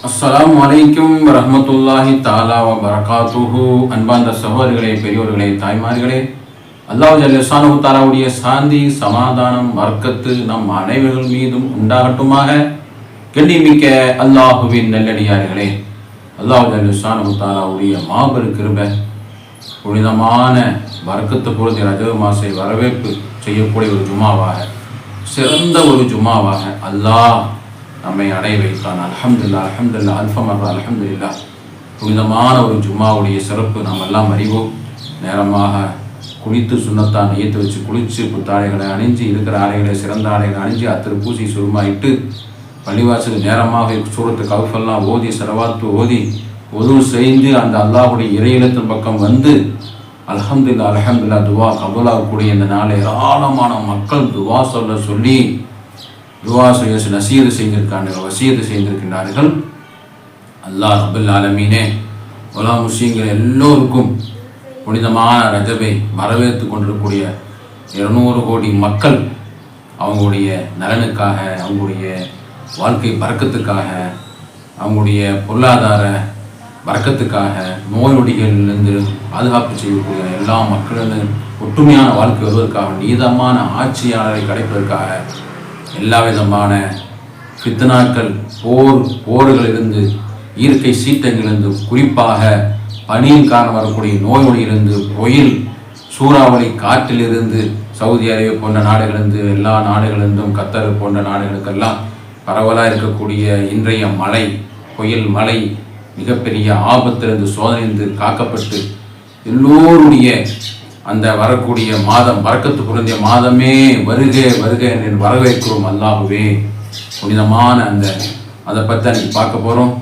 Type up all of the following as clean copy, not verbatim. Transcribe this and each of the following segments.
அஸ்ஸலாமு அலைக்கும் வரஹ்மத்துல்லாஹி தஆலா வ பரகாத்துஹு. அன்பார்ந்த சகோதரர்களே, பெரியோர்களே, தாய்மார்களே, அல்லாஹ் ஜல்ல ஷானஹு தஆலாவுடைய சாந்தி, சமாதானம், பரக்கத்து நம் அனைவர்கள் மீதும் உண்டாகட்டுமாக. கண்ணியமிக்க அல்லாஹுவின் நல்லடியார்களே, அல்லாஹ் ஜல்ல ஷானஹு தஆலாவுடைய மாபெரும் கிருபை, புனிதமான பரக்கத்து பொருந்திய ரஜப் மாசை வரவேற்பு செய்யக்கூடிய ஒரு ஜுமாவாக, சிறந்த ஒரு ஜுமாவாக அல்லாஹ் நம்மை அடைய வைத்தான். அல்ஹம்துலில்லாஹ், அல்ஹம்துலில்லாஹ், அல்ஃபமர்ரா, அல்ஹம்துலில்லாஹ். புனிதமான ஒரு ஜும்மாவுடைய சிறப்பு நாம் எல்லாம் அறிவோம். நேரமாக குளித்து சுண்ணத்தான் நியத்து வச்சு குளித்து புத்தாடைகளை அணிஞ்சு, இருக்கிற ஆடைகளை சிறந்த ஆடைகளை அணிஞ்சு, அத்திரு பூசி சுருமாயிட்டு பள்ளிவாசல் நேரமாக சூரத்து கவுஃபெல்லாம் ஓதி, சலவாத்து ஓதி, ஒது செய்து அந்த அல்லாஹுடைய இறையிலத்தின் பக்கம் வந்து அல்ஹம்துலில்லாஹ், அல்ஹம்துலில்லாஹ் துவா கபூலாகக்கூடிய இந்த நாளை ஏராளமான மக்கள் துவா சொல்லி துவா செய்ய நசீது செய்திருக்கார்கள், வசீது செய்திருக்கின்றார்கள். அல்லாஹ் ரப்பல் ஆலமீனே உலக முஸ்லிம்கள் எல்லோருக்கும் புனிதமான ரஜபை வரவேற்று கொண்டிருக்கக்கூடிய 200 கோடி மக்கள் அவங்களுடைய நலனுக்காக, அவங்களுடைய வாழ்க்கை பறக்கத்துக்காக, அவங்களுடைய பொருளாதார பறக்கத்துக்காக, நோய் நொடிகளிலிருந்து பாதுகாப்பு செய்யக்கூடிய எல்லா மக்களின் ஒற்றுமையான வாழ்க்கை வருவதற்காக, நீதமான ஆட்சியாளரை கிடைப்பதற்காக, எல்லா விதமான ஃபித்னாக்கள், போர்களிலிருந்து, இயற்கை சீற்றங்களிலிருந்து, குறிப்பாக பனியின் காரணம் வரக்கூடிய நோய் நொடியிலிருந்து, புயல் சூறாவளி காற்றிலிருந்து, சவுதி அரேபியா போன்ற நாடுகளிலிருந்து, எல்லா நாடுகளிலிருந்தும், கத்தர் போன்ற நாடுகளுக்கெல்லாம் பரவலாக இருக்கக்கூடிய இன்றைய மழை, புயல் மழை மிகப்பெரிய ஆபத்திலிருந்து, சோதனையிலிருந்து காக்கப்பட்டு எல்லோருடைய அந்த வரக்கூடிய மாதம், பரக்கத்து பொருந்திய மாதமே வருக வருக என்று வரவேற்கிறோம். அல்லாஹுவே புனிதமான அதை பற்றி அன்றைக்கி பார்க்க போகிறோம்.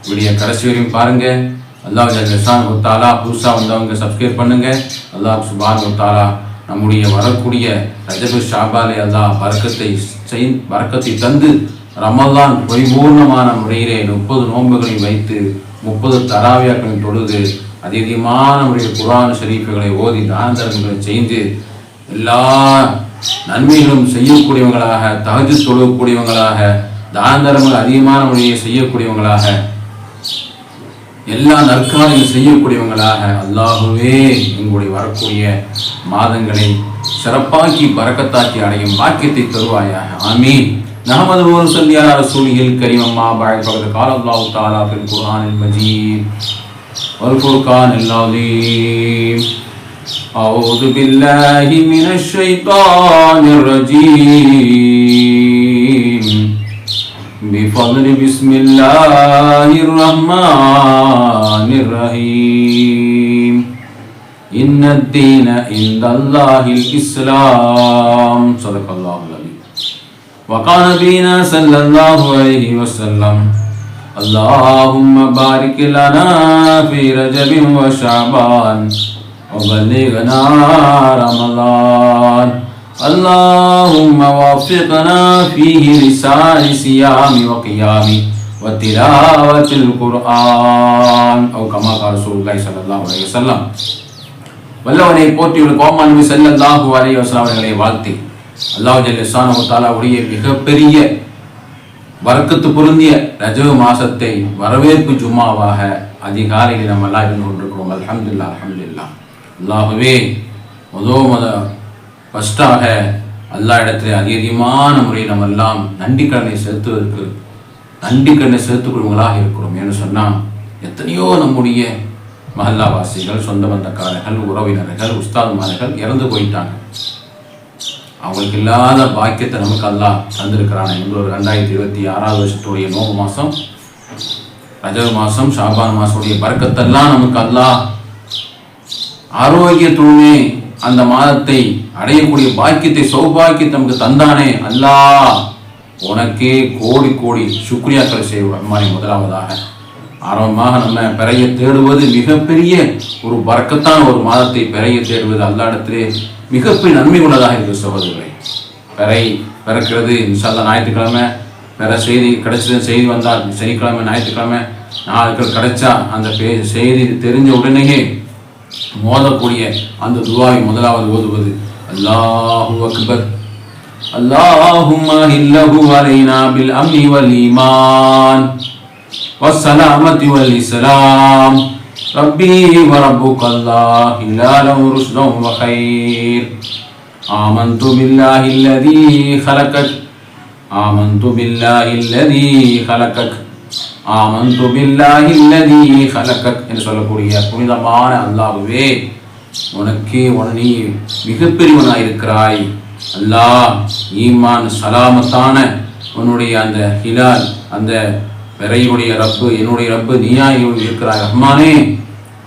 வீடியோ கடைசி வரையும் பாருங்கள். அல்லாஹ் ஜல்ல ஷானஹு தஆலா புதுசாக வந்தவங்க சப்ஸ்கிரைப் பண்ணுங்கள். அல்லாஹ் சுப்ஹானஹு தஆலா நம்முடைய வரக்கூடிய ரஜபு ஷாபாலை அல்லாஹ் பரக்கத்தை தந்து ரமலான் பரிபூர்ணமான முறையிலே 30 நோன்புகளை வைத்து 30 தராவியாக்களின் தொழுது அதிகமான முறையில் குர்ஆன் ஷரீஃப்களை ஓதி தானதர்மங்களை செய்து எல்லா நன்மைகளும் செய்யக்கூடியவங்களாக, தஹஜ்ஜுத் தொழக்கூடியவங்களாக, தானதர்மங்கள் அதிகமான முறையை செய்யக்கூடியவங்களாக, எல்லா நற்காரியங்களும் செய்யக்கூடியவங்களாக அல்லாஹுவே எங்களுடைய வரக்கூடிய மாதங்களை சிறப்பாக்கி பரக்கத்தாக்கி அடையும் பாக்கியத்தை தருவாயாக. ஆமீன். நஹ்மது வ நுஸல்லி அலா ரசூலில் கரீம். அம்மா பஅத் ஃபகத் கால அல்லாஹு தஆலா ஃபில் குர்ஆனில் மஜீத் والفرقان العظيم. أعوذ بالله من الشيطان الرجيم. بفضل بسم الله الرحمن الرحيم. إن الدين عند الله الإسلام. صدق الله العظيم. وقال نبينا صلى الله عليه وسلم: اللهم بارك لنا في رجب وشعبان وبلغنا رمضان. اللهم وفقنا فيه لسان صيام وقيام وتلاوة القرآن أو كما قال رسول الله صلى الله عليه وسلم. வல்லவனை போற்றியுள்ள கோமான் நபி ஸல்லல்லாஹு அலைஹி வஸல்லம் அவர்களை வாழ்த்தி அல்லாஹ் ஜல்ல ஷானஹு தஆலாவுடைய மிகப்பெரிய பரக்கத்து பொருந்திய ரஜபு மாசத்தை வரவேற்பு ஜும்மாவாக அதிகாலையில் நம்ம எல்லாம் இருந்து கொண்டிருக்கிறோம். அல்ஹம்துலில்லாஹ், அல்ஹம்துலில்லாஹ். அல்லாஹுவே ஃபஸ்ட்டாக அல்லா இடத்துல அதிகமான முறையில் நம்ம எல்லாம் நன்றிக்கடனை செலுத்துக்கிறவங்களாக இருக்கிறோம். ஏன்னு சொன்னால் எத்தனையோ நம்முடைய மஹல்லாவாசிகள், சொந்த பந்தக்காரர்கள், உறவினர்கள், உஸ்தாதுமார்கள் இறந்து போயிட்டாங்க. அவங்களுக்கு இல்லாத பாக்கியத்தை நமக்கு அல்லாஹ் தந்திருக்கிறான். எங்களோட 2026 வருஷத்துடைய நோம்பு மாதம், ரஜபு மாதம், ஷாபான் மாதத்துடைய பரக்கத்தெல்லாம் நமக்கு அல்லாஹ் ஆரோக்கியத்துடனே அந்த மாதத்தை அடையக்கூடிய பாக்கியத்தை, சௌபாக்கியத்தை நமக்கு தந்தானே. அல்லாஹ் உனக்கே கோடி கோடி சுக்ரியாக்களை செய்வோம். முதலாவதாக ஆரம்பமாக நம்ம பிறைய தேடுவது மிகப்பெரிய ஒரு பரக்கத்தான ஒரு மாதத்தை பிறைய தேடுவது அல்லாஹ்விடத்திலே மிகப்பெரிய நன்மை உள்ளதாக இருக்குது சகோதரர்களை. பிறக்கிறது இன்ஷா அல்லாஹ் ஞாயிற்றுக்கிழமை பிற செய்தி செய்தி வந்தால் சனிக்கிழமை, ஞாயிற்றுக்கிழமை நாட்கள் கிடைச்சா அந்த செய்தி தெரிஞ்ச உடனேயே மோதக்கூடிய அந்த துவாவை முதலாவது ஓதுவது அல்லாஹு அக்பர் اللهم إله علينا بالأمن والإيمان والسلامة والإسلام ربي وربك الله هلالا رشدا وخير آمنت بالله الذي خلقك آمنت بالله الذي خلقك آمنت بالله الذي خلقك என்று சொல்லக்கூடிய புனிதமான அல்லாஹ்வே, உனக்கே நீ மிகப்பெரியவனாயிருக்கிறாய். அல்லாஹ், ஈமான் சலாமத்தான உன்னுடைய அந்த ஹிலால், அந்த பிறையுடைய ரப்பு, என்னுடைய ரப்பு நீயா இருக்கிறாய் ரஹ்மானே.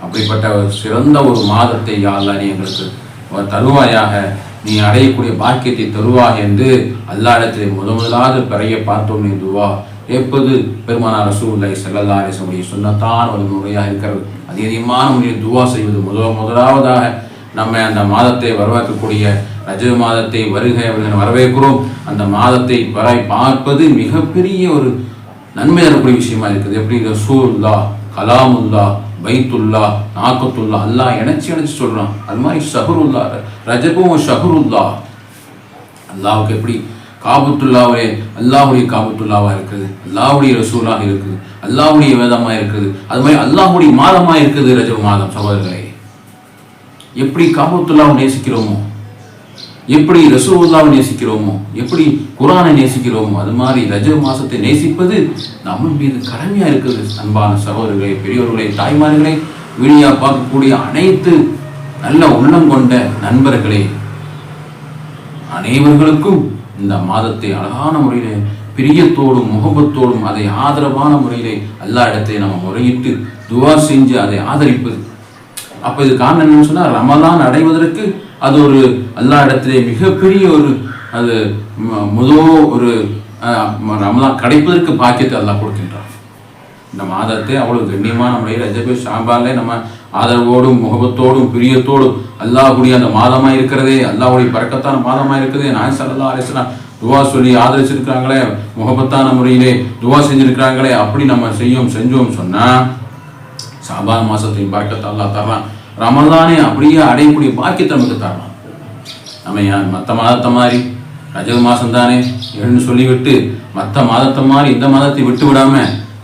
அப்படிப்பட்ட சிறந்த ஒரு மாதத்தை யா அல்லாஹ் நீ எங்களுக்கு தருவாயாக, நீ அடையக்கூடிய பாக்கியத்தை தருவாய் என்று அல்லாஹ்விடத்திலே முதலாவது பிறைய பார்த்தோம் துவா எப்போது பெருமானார் ரசூலுல்லாஹி ஸல்லல்லாஹு அலைஹி வஸல்லம் சுன்னத்தான ஒரு முறையாக இருக்கிறது. அதிகமான முறையில் துவா செய்வது முதலாவதாக நம்ம அந்த மாதத்தை வரவேற்கக்கூடிய ரஜப் மாதத்தை வரவேற்கிறோம். அந்த மாதத்தை பார்ப்பது மிகப்பெரிய ஒரு நன்மை தரக்கூடிய விஷயமா இருக்குது. எப்படி ரசூலுல்லா, கலாமுல்லா, பைத்துல்லா, நாக்கத்துல்லா, அல்லாஹ் இணைச்சி சொல்றான். அது மாதிரி ஷஹருல்லா, ரஜபும் ஷஹருல்லா. அல்லாவுக்கு எப்படி காபத்துல்லாவே அல்லாஹுடைய காபத்துல்லாவா இருக்குது, அல்லாஹுடைய ரசூலாக இருக்குது, அல்லாஹுடைய வேதமா இருக்குது. அது மாதிரி அல்லாஹுடைய மாதமா இருக்குது ரஜப் மாதம். சகோதரர்களே, எப்படி காபத்துல்லாவை நேசிக்கிறோமோ, எப்படி ரசூலுல்லாவை நேசிக்கிறோமோ, எப்படி குர்ஆனை நேசிக்கிறோமோ, அது மாதிரி ரஜப் மாசத்தை நேசிப்பது நம்ம மீது கடமையா இருக்குது. அன்பான சகோதரர்களே, பெரியோர்களே, தாய்மார்களே, வீடியோ பார்க்கக்கூடிய அனைத்து நல்ல உள்ளம் கொண்ட நண்பர்களே, அனைவர்களுக்கும் இந்த மாதத்தை அழகான முறையிலே பிரியத்தோடும் முகபத்தோடும் அதை ஆதரவான முறையிலே அல்லாஹ் இடத்தை நம்ம முறையிட்டு துவா செஞ்சு அதை ஆதரிப்பது. அப்போ இது காரணம் என்னன்னு சொன்னா, ரமலான் அடைவதற்கு அது ஒரு அல்லாஹ் இடத்திலே மிகப்பெரிய ஒரு அது ஒரு ரமலான் கிடைப்பதற்கு பாக்கியத்தை அல்லாஹ் கொடுக்கின்றார். இந்த மாதத்தை அவ்வளவு கண்ணியமான முறையில் ரஜபு ஷாபாலே நம்ம ஆதரவோடும் முகபத்தோடும் பிரியத்தோடும் அல்லாஹ்வுடைய அந்த மாதமா இருக்கிறதே, அல்லாஹ்வுடைய பரக்கத்தான மாதமா இருக்கிறதே, நாயகம் ஸல்லல்லாஹு அலைஹி வஸல்லம் துவா சொல்லி ஆதரிச்சிருக்கிறாங்களே, முகபத்தான முறையிலே துவா செஞ்சிருக்கிறாங்களே, அப்படி நம்ம செஞ்சோம் சொன்னா ஷாபான் மாசத்தையும் பரக்கத்தை அல்லாஹ் தர்றான். ரமலானே அப்படியே அடையக்கூடிய பாக்கியத்தை நமக்கு தரலாம். நம்ம மற்ற மாதத்தை மாதிரி ரஜப் மாதம் தானே என்று சொல்லிவிட்டு மற்ற மாதத்தை மாதிரி இந்த மாதத்தை விட்டு விடாம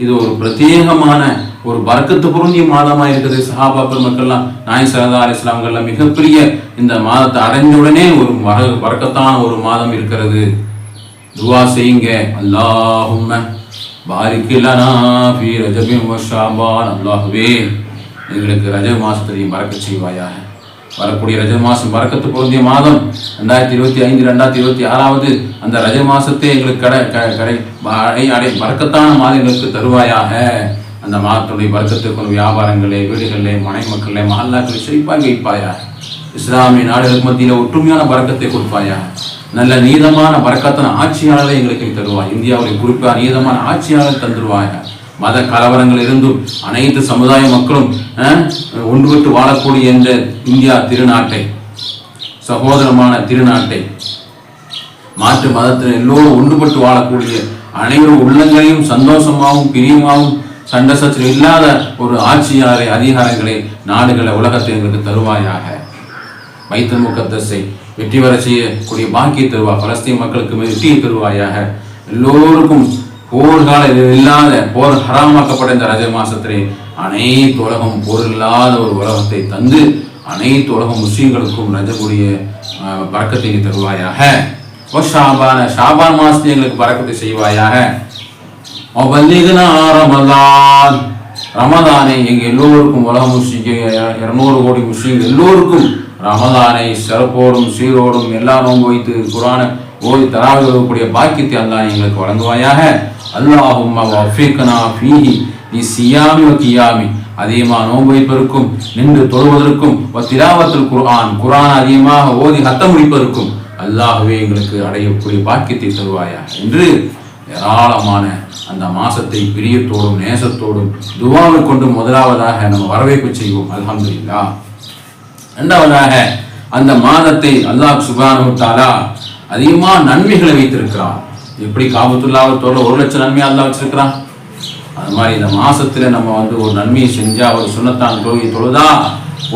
இது ஒரு பிரத்யேகமான ஒரு பரக்கத்து பொருந்திய மாதமா இருக்குது. சஹாபா பெருமக்கள்லாம் நாயகம் ஸல்லல்லாஹு அலைஹி வஸல்லம் மிகப்பெரிய இந்த மாதத்தை அடைஞ்ச உடனே ஒரு பரக்கத்தான ஒரு மாதம் இருக்கிறது. துவா செய்யுங்க. அல்லாஹும்ம பாரிக் லனா ஃபீ ரஜபின் வ ஷஅபான். அல்லாஹ்வே, எங்களுக்கு ரஜப் மாசத்தையும் பரக்கத் செய்வாயாக. வரக்கூடிய ரஜப் மாசம் பரக்கத்து பொருந்திய மாதம் 2025 2026 அந்த ரஜப் மாசத்தை எங்களுக்கு பரக்கத்தான மாதங்களுக்கு தருவாயாக. அந்த மாதத்துடைய பரக்கத்துக்கு வியாபாரங்களே, வீடுகளிலே, மனை மக்களே, மஹல்லாக்களை செழிப்பாக வைப்பாயாக. இஸ்லாமிய நாடுகளுக்கு மத்தியில் ஒற்றுமையான பரக்கத்தை கொடுப்பாயாக. நல்ல நீதமான பரக்கத்தான ஆட்சியாளரை எங்களுக்கு தருவாய். இந்தியாவுடைய குறிப்பாக நீதமான ஆட்சியாளர் தந்துருவாயாக. மத கலவரங்கள் இருந்தும் அனைத்து சமுதாய மக்களும் ஒன்றுபட்டு வாழக்கூடிய இந்த இந்தியா திருநாட்டை, சகோதரமான திருநாட்டை, மாற்று மதத்தில் எல்லோரும் ஒன்றுபட்டு வாழக்கூடிய அனைவரும் உள்ளங்களையும் சந்தோஷமாகவும் பிரியமாகவும் சண்டை சச்சரவு இல்லாத ஒரு ஆட்சியாளரை, அதிகாரங்களை, நாடுகளை, உலகத்தை எங்களுக்கு தருவாயாக. பைத்துல் முகத்தஸை வெற்றி வர செய்யக்கூடிய பாக்கியை தருவா. பலஸ்தீன் மக்களுக்கு வெற்றியை தருவாயாக. எல்லோருக்கும் போர்கால இல்லாத போர் ஹராமாக்கப்பட்ட இந்த ரஜப் மாசத்திலே அனைத்து உலகம் போர் இல்லாத ஒரு உலகத்தை தந்து அனைத்து உலக முஸ்லீம்களுக்கும் ரஜபுடைய பரக்கத்தை தருவாயாக. ஷாபான் மாசத்தை எங்களுக்கு பரக்கத்தை செய்வாயாக. ரமலான், ரமலானை எங்க எல்லோருக்கும் உலக முஸ்லீம் 200 கோடி முஸ்லீம்கள் எல்லோருக்கும் ரமலானை சிறப்போடும் சீரோடும் எல்லா நோன்பு வைத்து குர்ஆனை ஓதி தராவி வரக்கூடிய பாக்கியத்தை அல்லாஹ் எங்களுக்கு வழங்குவாயாக. அல்லாஹும்ம வஃபிக்னா ஃபீஹி லிஸியாமி வ கியாமி, அதிகமாக நோன்பு வைப்பதற்கும் நின்று தொழுவதற்கும் திலாவத்துல் குர்ஆன், குர்ஆன் அதிகமாக ஓதி ஹத்தம் முடிப்பதற்கும் அல்லாஹ்வே எங்களுக்கு அடையக்கூடிய பாக்கியத்தை தருவாயா என்று ஏராளமான அந்த மாசத்தை பிரியத்தோடும் நேசத்தோடும் துவாவை கொண்டு முதலாவதாக நம்ம வரவேற்பு செய்வோம். அல்ஹம்துலில்லாஹ். இரண்டாவதாக அந்த மாதத்தை அல்லாஹ் சுப்ஹானஹு வ தஆலா அதிகமாக நன்மைகளை வைத்திருக்கிறான். எப்படி காபத்துல்லாவை தொழ 1 லட்சம் நன்மையை அல்லாஹ் வச்சிருக்கிறான், அது மாதிரி இந்த மாசத்துல நம்ம ஒரு நன்மையை செஞ்சா, ஒரு சுன்னத்தான் தொழுகை தொழுதா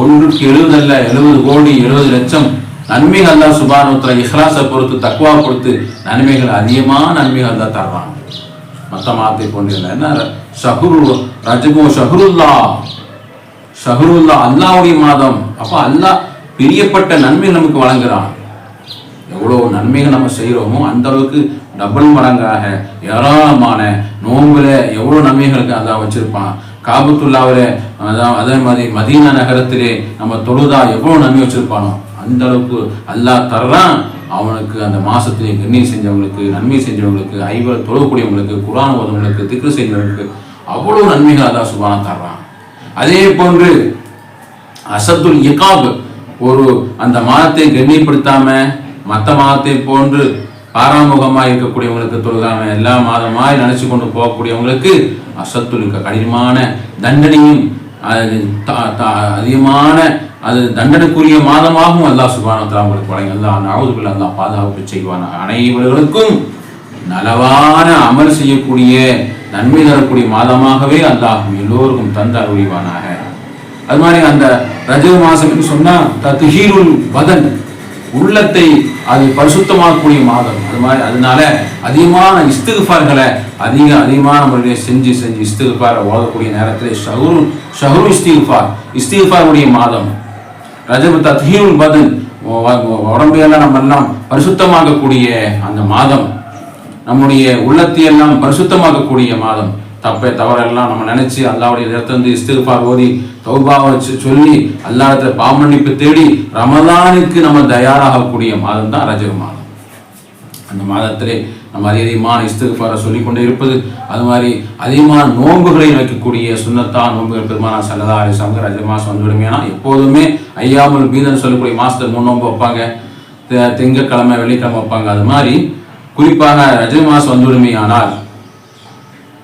1க்கு 70 அல்ல 70 கோடி 70 லட்சம் நன்மைகள் அல்லாஹ் சுப்ஹானஹு வ தஆலா இஹ்லாஸை பொறுத்து தக்வா பொறுத்து நன்மைகள் அதிகமான நன்மைகள் அல்லாஹ் தர்றான். மற்ற மாதத்தை போன்ற என்ன ஷஹருல்லா அல்லாஹ்வுடைய மாதம். அப்ப அல்லாஹ் பிரியப்பட்ட நன்மை நமக்கு வழங்குறான். எவ்வளவு நன்மைகள் நம்ம செய்யறோமோ அந்த அளவுக்கு டபுள் மடங்காக ஏராளமான நோன்புல எவ்வளவு நன்மைகளுக்கு அல்லாஹ் வச்சிருப்பான். காபத்துல்லாவில அதே மாதிரி மதீனா நகரத்திலே நம்ம தொழுதா எவ்வளவு நன்மை வச்சிருப்பானோ அந்த அளவுக்கு அல்லாஹ் தர்றான். அவனுக்கு அந்த மாசத்திலே கண்ணியம் செஞ்சவங்களுக்கு, நன்மை செஞ்சவங்களுக்கு, ஐவர் தொழக்கூடியவங்களுக்கு, குர்ஆன் ஓதுவங்களுக்கு, திக்ரு செஞ்சவங்களுக்கு அவ்வளவு நன்மைகள் அல்லாஹ் சுப்ஹானஹு தர்றான். அதே போன்று அசத்துல் இகாப், ஒரு அந்த மாதத்தை கண்ணியப்படுத்தாம மற்ற மாதத்தை போன்று பாராமுகமாக இருக்கக்கூடியவங்களுக்கு தொழுகாம எல்லா மாதமாய் நினைச்சு கொண்டு போகக்கூடியவங்களுக்கு அசத்துல் கடினமான தண்டனையும் அதிகமான அது தண்டனைக்குரிய மாதமாகவும் அல்லாஹ் சுப்ஹானஹு வ தஆலா அவங்களுக்கு வழங்கி அல்லாஹ் நஅஊதுபில்லாஹ் அல்லாஹ் பாதுகாப்பு செய்வான். அனைவர்களுக்கும் நலவான அமல் செய்யக்கூடிய நன்மை தரக்கூடிய மாதமாகவே அல்லாஹ் எல்லோருக்கும் தந்தார் உரிவானாக. அது மாதிரி அந்த ரஜப் மாசம் சொன்னா தத்ஹீருல் பதன், உள்ளத்தை அது பரிசுத்தமாக்கக்கூடிய மாதம். அது மாதிரி அதனால அதிகமான இஸ்திக்ஃபார்களை அதிகமான முறையில் செஞ்சு இஸ்திக்ஃபார் ஓதக்கூடிய நேரத்தில் ஷஹ்ரு இஸ்திக்ஃபாருடைய மாதம். ரஜப் தத்ஹீருல் பதன், உடம்பையெல்லாம் நம்ம எல்லாம் பரிசுத்தமாகக்கூடிய அந்த மாதம், நம்முடைய உள்ளத்தையெல்லாம் பரிசுத்தமாகக்கூடிய மாதம். தப்பை தவறெல்லாம் நம்ம நினைச்சு அல்லாஹ்வுடைய இடத்துல இஸ்திக்ஃபார் ஓதி தௌபாவை சொல்லி அல்லாஹ்விடத்துல பாவமன்னிப்பு தேடி ரமலானுக்கு நம்ம தயாராகக்கூடிய மாதம் தான் ரஜப் மாதம். அந்த மாதத்திலே நம்ம அதிகமான இஸ்திக்ஃபாரை சொல்லிக்கொண்டே இருப்பது, அது மாதிரி அதிகமான நோன்புகளை வைக்கக்கூடிய சுன்னத்தான் நோன்புகள் பெருமானா ஸல்லல்லாஹு அலைஹி வஸல்லம் ரஜப் மாதம் வந்துவிடுமேனா எப்போதுமே ஐயாமுல் பீத்னு சொல்லக்கூடிய மாசத்துல 3 நோன்பு வைப்பாங்க, திங்கட்கிழமை வெள்ளிக்கிழமை வைப்பாங்க. அது மாதிரி குறிப்பாக ரஜப் மாதம் வந்துவிடுமே ஆனால்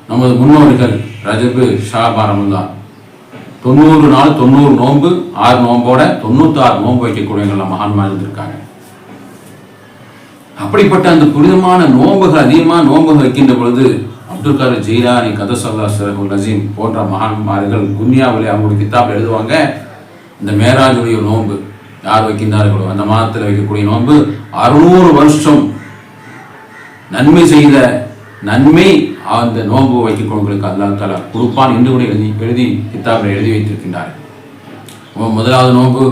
நமது முன்னோர்கள் ரஜபு, ஷாபான், ரமலான் 90 நாள் 90 நோன்பு, 6 நோம்போட 96 நோன்பு வைக்கக்கூடியவர்கள் மகான்மா இருந்திருக்காங்க. அப்படிப்பட்ட அந்த புனிதமான நோன்புகள் அதிகமாக நோன்புகள் வைக்கின்ற பொழுது அப்துல் காதர் ஜீலானி கதஸல்லாஹு சிர்ருல் அஸீம் போன்ற மகான்மார்கள் குன்யாவிலே அவங்களுடைய கிதாப் எழுதுவாங்க, இந்த மேராஜுடைய நோன்பு யார் வைக்கின்றார்களோ அந்த மாதத்தில் வைக்கக்கூடிய நோன்பு 600 வருஷம் நன்மை செய்த நன்மை அந்த நோன்பு வைக்கக்கூடியவங்களுக்கு அல்லாஹ் தஆலா கொடுப்பான் என்று கூட எழுதி கிதாபில் எழுதி வைத்திருக்கின்றார். முதலாவது நோன்பு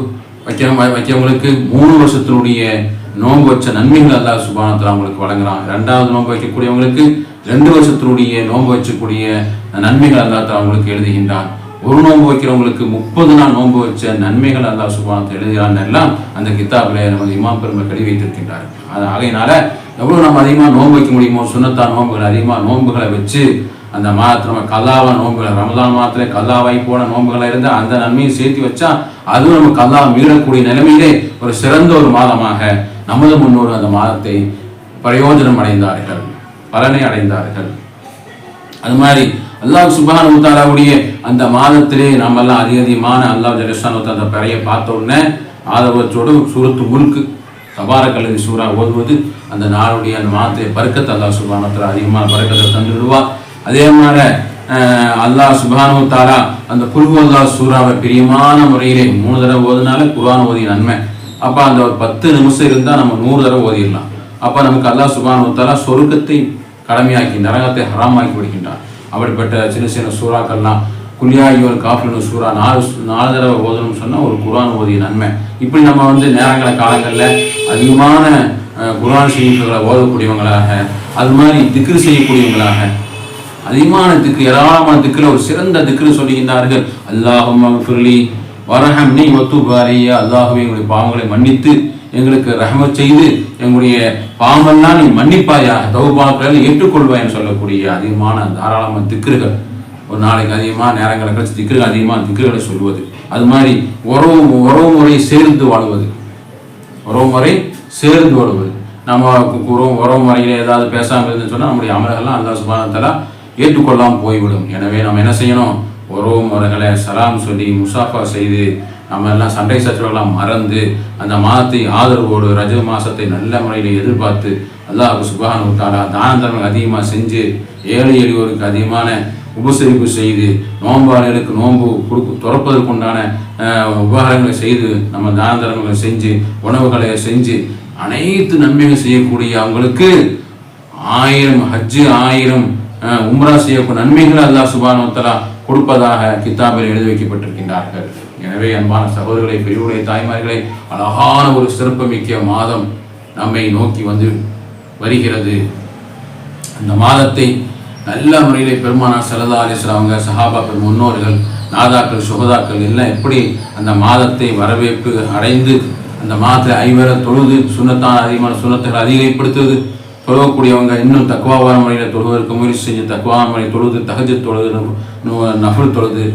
வைக்கிறவங்களுக்கு 3 வருஷத்தினுடைய நோன்பு வச்ச நன்மைகள் அல்லாஹ் சுப்ஹானஹு வ தஆலா அவங்களுக்கு வழங்குறான். 2வது நோன்பு வைக்கக்கூடியவங்களுக்கு 2 வருஷத்தினுடைய நோன்பு வச்சக்கூடிய நன்மைகள் அல்லாஹ் தஆலா அவங்களுக்கு எழுதுகின்றான். ஒரு நோன்பு வைக்கிறவங்களுக்கு 30 நாள் நோன்பு வச்ச நன்மைகள் அல்லாஹ் சுப்ஹானஹு வ தஆலா எழுதுகிறான் எல்லாம் அந்த கிதாபில் நமது இமாம் பெருமக்கள் எழுதி வைத்திருக்கின்றார். ஆகையினால எவ்வளவு நம்ம அதிகமாக நோன்பு வைக்க முடியுமோ சுன்னத்தா நோன்புகள் அதிகமாக நோன்புகளை வச்சு அந்த மாதத்துல நம்ம கல்லாவா நோன்புகளை ரமலான் மாதத்துல கல்லாவாய் போன நோன்புகளை இருந்தால் அந்த நன்மையை சேர்த்து வச்சா அதுவும் நம்ம கல்லா மீளக்கூடிய நிலைமையிலே ஒரு சிறந்த ஒரு மாதமாக நமது முன்னோர் அந்த மாதத்தை பிரயோஜனம் அடைந்தார்கள், பலனை அடைந்தார்கள். அது மாதிரி அல்லாஹ் சுப்ஹானஹு வ தஆலாவுடைய அந்த மாதத்திலே நம்ம எல்லாம் அதிகமான அல்லாஹ் ஜல்லஷானு அந்த பெறைய பார்த்த உடனே ஆதரவத்தோடு சூரத்து முல்க் தபாரக்கல்லதி சூரா ஓதுவது அந்த நாளுடைய அந்த மாதத்தை பரக்கத்தை அல்லாஹ் சுப்ஹானஹு வ தஆலா அதிகமாக பரக்கத்தை தந்து விடுவார். அதே மாதிரி அல்லாஹ் சுப்ஹானஹு வ தஆலா அந்த குல் ஹுவல்லாஹ் சூராவை பிரியமான முறையிலே 3 தடவை ஓதுனால குர்ஆன் ஓதிய நன்மை. அப்போ அந்த ஒரு 10 நிமிஷம் இருந்தால் நம்ம 100 தடவை ஓதிடலாம். அப்போ நமக்கு அல்லாஹ் சுப்ஹானஹு வ தஆலா சொர்க்கத்தை கடமையாக்கி நரகத்தை ஹராமாக்கி விடுகின்றார். அப்படிப்பட்ட சின்ன சின்ன சூறாக்கள்லாம் குல்யா அய்யுல் காஃபிரூன் சூரா 4 தடவை ஓதணும்னு சொன்னால் ஒரு குர்ஆன் ஓதிய நன்மை. இப்படி நம்ம நேரங்கள காலங்களில் அதிகமான குர்ஆன் ஷரீஃப்களை ஓதக்கூடியவங்களாக, அது மாதிரி திக்ரு செய்யக்கூடியவங்களாக, அதிகமான திக்ரு ஏராளமான திக்ரில் ஒரு சிறந்த திக்ரு சொல்லுகின்றார்கள். அல்லாஹும்ம ஃபிர்லி வரஹம்னி வத்துப் அலையா, அல்லாஹ்வே எங்களுடைய பாவங்களை மன்னித்து எங்களுக்கு ரஹ்மத் செய்து எங்களுடைய பாவமெல்லாம் நீ மன்னிப்பாயா, தௌபாக்களை ஏற்றுக்கொள்வாய்ன்னு சொல்லக்கூடிய அதிகமான தாராளமான திக்ருகள். ஒரு நாளைக்கு அதிகமாக நேரங்களை கழிச்சு திக்ருகள் அதிகமாக திக்ருகளை சொல்வது. அது மாதிரி உறவு முறை சேர்ந்து வாழ்வது, உறவு முறை சேர்ந்து வாழ்வது. நம்ம உறவு முறையில் ஏதாவது பேசாமல் இருந்துன்னு சொன்னால் நம்முடைய அமல்கள்லாம் அல்லாஹ் சுப்ஹானஹு வ தஆலா ஏற்றுக்கொள்ளாமல் போய்விடும். எனவே நம்ம என்ன செய்யணும், உறவு முறைகளை சலாம் சொல்லி முசாஃபா செய்து நம்ம எல்லாம் சண்டை சச்சரவெல்லாம் மறந்து அந்த மாதத்தை ஆதரவோடு ரஜப் மாதத்தை நல்ல முறையில் எதிர்பார்த்து அல்லாஹ் சுப்ஹானஹு வ தஆலா தான தர்மங்கள் அதிகமாக செஞ்சு ஏழை எளியோருக்கு அதிகமான உபசரிப்பு செய்து நோன்பாளர்களுக்கு நோன்பு துறப்பதற்குண்டான உபகாரங்களை செய்து நம்ம தான தர்மங்களை செஞ்சு உணவுகளை செஞ்சு அனைத்து நன்மைகள் செய்யக்கூடிய அவங்களுக்கு 1000 ஹஜ்ஜு 1000 உம்ரா செய்யக்கூடிய நன்மைகளை அல்லாஹ் சுப்ஹானஹு வ தஆலா கொடுப்பதாக கிதாபில் எழுதி வைக்கப்பட்டிருக்கின்றார்கள். எனவே அன்பான சகோதரர்களை, பெரியவர்களை, தாய்மார்களை, அழகான ஒரு சிறப்புமிக்க மாதம் நம்மை நோக்கி வந்து வருகிறது. அந்த மாதத்தை நல்ல முறையிலே பெருமானார் ஸல்லல்லாஹு அலைஹி வஸல்லம் அவங்க, சஹாபாக்கள், முன்னோர்கள், நாதாக்கள், சுஹதாக்கள் எல்லாம் எப்படி அந்த மாதத்தை வரவேற்பு அடைந்து அந்த மாதத்தை ஐவர தொழுது சுன்னத்தான அதிகமான சுன்னத்துகளை அதிகப்படுத்துவது, தொழக்கூடியவங்க இன்னும் தக்வாவான முறையில் தொழுவதற்கு முயற்சி செஞ்சு தக்வான முறை தொழுது, தஹஜ்ஜுத் தொழுது, நஃபில் தொழுது,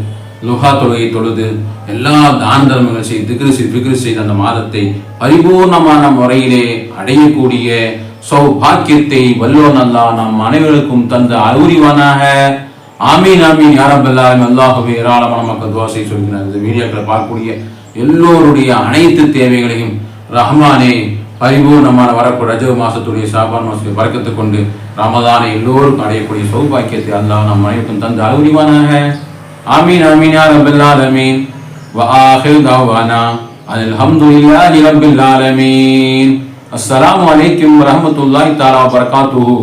லுஹா தொழுகை தொழுது, எல்லா தான தர்மங்கள் செய்து ஃபிக்ரு செய்து அந்த மாதத்தை பரிபூர்ணமான முறையிலே அடையக்கூடிய சௌபாக்கியத்தை வல்லோன் அல்லாஹ் நம் அனைவருக்கும் தந்த அறிவுரிவானாக. ஆமீன் ஆமீன் யா ரப்பல் ஆலமீன். அல்லாஹ்வே ஏராளமான மக்கள் துஆ செய்ய சொல்கிறார். இந்த வீடியோக்களை பார்க்கக்கூடிய எல்லோருடைய அனைத்து தேவைகளையும் ரஹ்மானே பரிபூர்ணமான வரக்கூடிய ரஜப் மாசத்துடைய ஷாபான் மாசத்தை பரக்கத்து கொண்டு ரமதானை எல்லோருக்கும் அடையக்கூடிய சௌபாக்கியத்தை அல்லாஹ் நம் அனைவருக்கும் தந்த அறிவுரிவானாக. ஆமீன் ஆமீன் யா ரப்பல் ஆலமீன். வ ஆகிரு தஅவானா அல்ஹம்துலில்லாஹி ரப்பில் ஆலமீன். அஸ்ஸலாமு அலைக்கும் வரஹ்மத்துல்லாஹி தஆலா வபரகாத்துஹு.